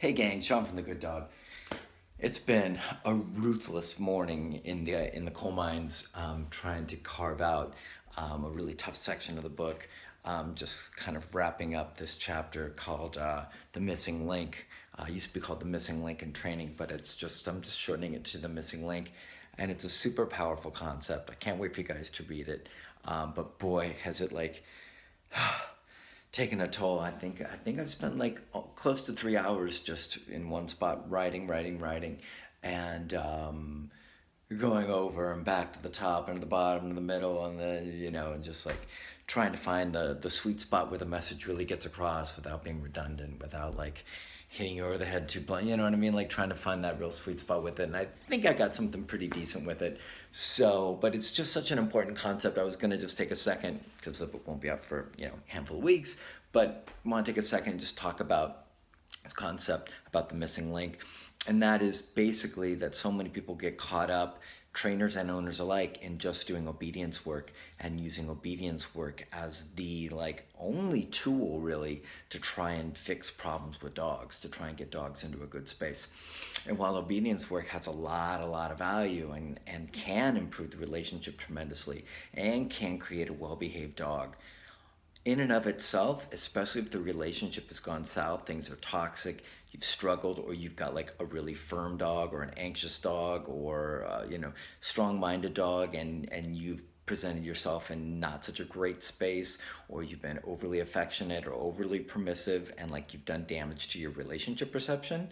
Hey gang, Sean from the Good Dog. It's been a ruthless morning in the coal mines, trying to carve out a really tough section of the book. Just kind of wrapping up this chapter called "The Missing Link." It used to be called "The Missing Link in Training," but I'm just shortening it to "The Missing Link," and it's a super powerful concept. I can't wait for you guys to read it. But boy, has it taken a toll. I think I've spent close to 3 hours just in one spot writing, and going over and back to the top and the bottom and the middle and and just like trying to find the sweet spot where the message really gets across without being redundant, without like hitting you over the head too blunt. You know what I mean? Like trying to find that real sweet spot with it. And I think I got something pretty decent with it. So, but it's just such an important concept. I was going to just take a second because the book won't be up for, a handful of weeks, but I want to take a second and just talk about this concept about the missing link. And that is basically that so many people get caught up, trainers and owners alike, in just doing obedience work and using obedience work as the only tool really to try and fix problems with dogs, to try and get dogs into a good space. And while obedience work has a lot of value and can improve the relationship tremendously and can create a well-behaved dog, in and of itself, especially if the relationship has gone south, things are toxic, you've struggled, or you've got like a really firm dog or an anxious dog or strong-minded dog, and you've presented yourself in not such a great space, or you've been overly affectionate or overly permissive, and like you've done damage to your relationship perception,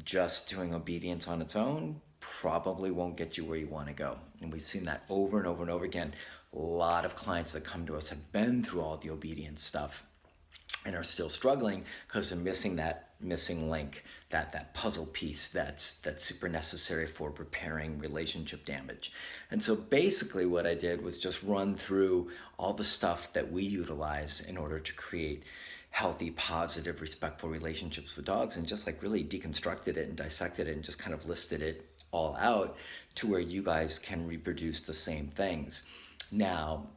just doing obedience on its own probably won't get you where you want to go. And we've seen that over and over and over again. A lot of clients that come to us have been through all the obedience stuff and are still struggling because they're missing that missing link, that puzzle piece that's super necessary for repairing relationship damage. And so basically what I did was just run through all the stuff that we utilize in order to create healthy, positive, respectful relationships with dogs, and just like really deconstructed it and dissected it and just kind of listed it all out to where you guys can reproduce the same things. Now,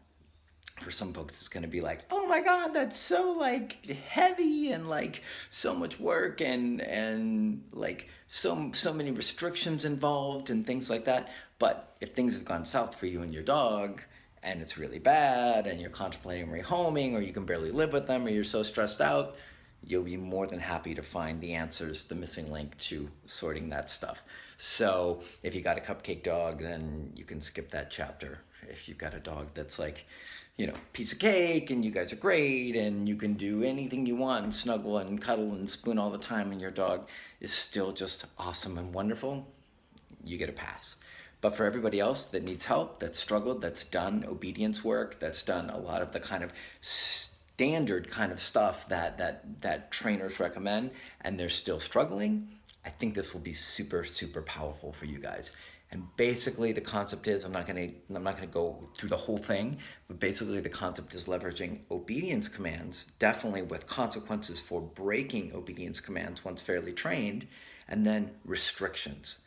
for some folks it's going to be like, oh my god, that's so like heavy and like so much work and like so many restrictions involved and things like that. But if things have gone south for you and your dog, and it's really bad, and you're contemplating rehoming, or you can barely live with them, or you're so stressed out, you'll be more than happy to find the answers, the missing link to sorting that stuff. So if you got a cupcake dog, then you can skip that chapter. If you've got a dog that's like, piece of cake, and you guys are great, and you can do anything you want and snuggle and cuddle and spoon all the time, and your dog is still just awesome and wonderful, you get a pass. But for everybody else that needs help, that's struggled, that's done obedience work, that's done a lot of the kind of standard kind of stuff that trainers recommend, and they're still struggling, I think this will be super, super powerful for you guys. And basically the concept is, I'm not gonna go through the whole thing, but basically the concept is leveraging obedience commands, definitely with consequences for breaking obedience commands once fairly trained, and then restrictions.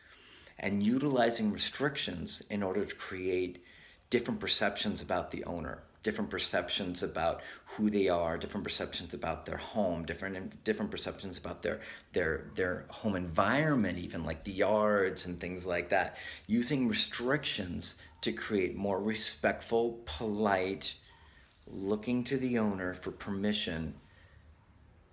And utilizing restrictions in order to create different perceptions about the owner, different perceptions about who they are, different perceptions about their home, different perceptions about their home environment, even like the yards and things like that. Using restrictions to create more respectful, polite, looking to the owner for permission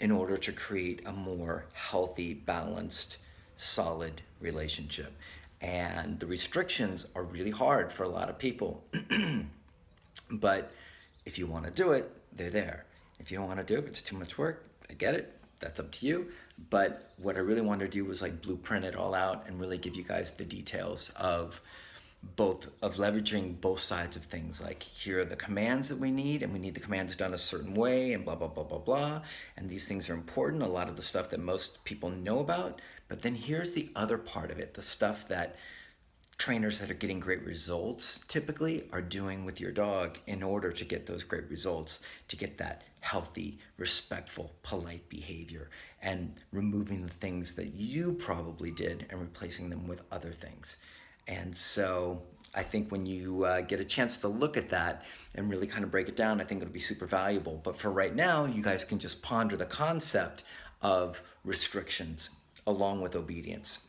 in order to create a more healthy, balanced, solid relationship. And the restrictions are really hard for a lot of people. But if you want to do it, they're there. If you don't want to do it, if it's too much work, I get it. That's up to you. But what I really wanted to do was like blueprint it all out and really give you guys the details of leveraging both sides of things. Like, here are the commands that we need, and we need the commands done a certain way, and blah blah blah blah blah, and these things are important, a lot of the stuff that most people know about. But then here's the other part of it, the stuff that trainers that are getting great results typically are doing with your dog in order to get those great results, to get that healthy, respectful, polite behavior, and removing the things that you probably did and replacing them with other things. And so I think when you get a chance to look at that and really kind of break it down, I think it'll be super valuable. But for right now, you guys can just ponder the concept of restrictions along with obedience.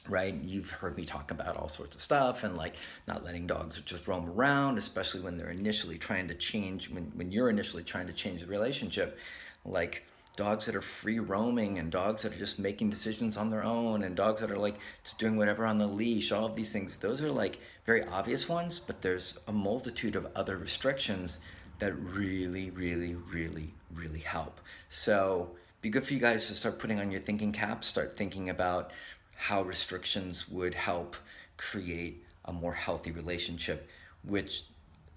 Right? You've heard me talk about all sorts of stuff and like not letting dogs just roam around, especially when they're initially trying to change, when you're initially trying to change the relationship. Like dogs that are free roaming and dogs that are just making decisions on their own and dogs that are like just doing whatever on the leash, all of these things, those are like very obvious ones, but there's a multitude of other restrictions that really, really, really, really help. So be good for you guys to start putting on your thinking caps, start thinking about how restrictions would help create a more healthy relationship, which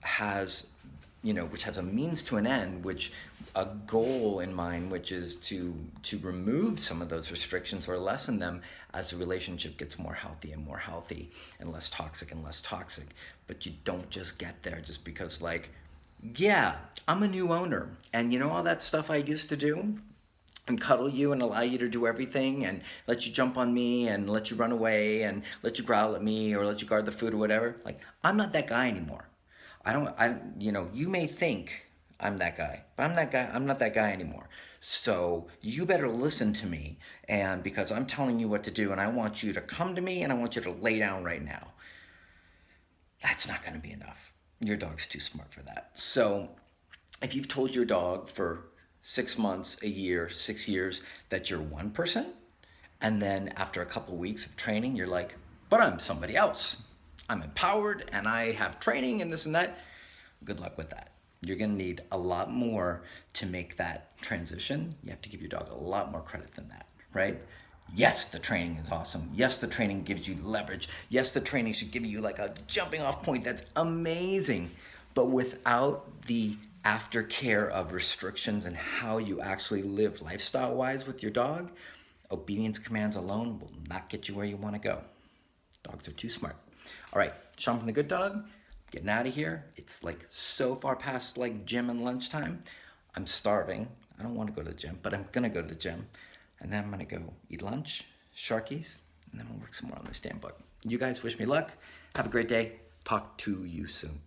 has, which has a means to an end, which a goal in mind, which is to remove some of those restrictions or lessen them as the relationship gets more healthy and less toxic and less toxic. But you don't just get there just because like, yeah, I'm a new owner, and you know all that stuff I used to do? And cuddle you and allow you to do everything and let you jump on me and let you run away and let you growl at me or let you guard the food or whatever. Like, I'm not that guy anymore. You may think I'm that guy, but I'm not that guy anymore. So you better listen to me, and because I'm telling you what to do and I want you to come to me and I want you to lay down right now. That's not going to be enough. Your dog's too smart for that. So if you've told your dog for 6 months, a year, 6 years that you're one person, and then after a couple weeks of training, you're like, but I'm somebody else. I'm empowered and I have training and this and that. Good luck with that. You're going to need a lot more to make that transition. You have to give your dog a lot more credit than that, right? Yes, the training is awesome. Yes, the training gives you leverage. Yes, the training should give you like a jumping off point. That's amazing. But without the aftercare of restrictions and how you actually live lifestyle wise with your dog, obedience commands alone will not get you where you want to go. Dogs are too smart. All right, Sean from the Good Dog, getting out of here. It's like so far past like gym and lunchtime. I'm starving. I don't want to go to the gym, but I'm going to go to the gym. And then I'm going to go eat lunch, Sharkies, and then we'll work some more on this damn book. You guys wish me luck. Have a great day. Talk to you soon.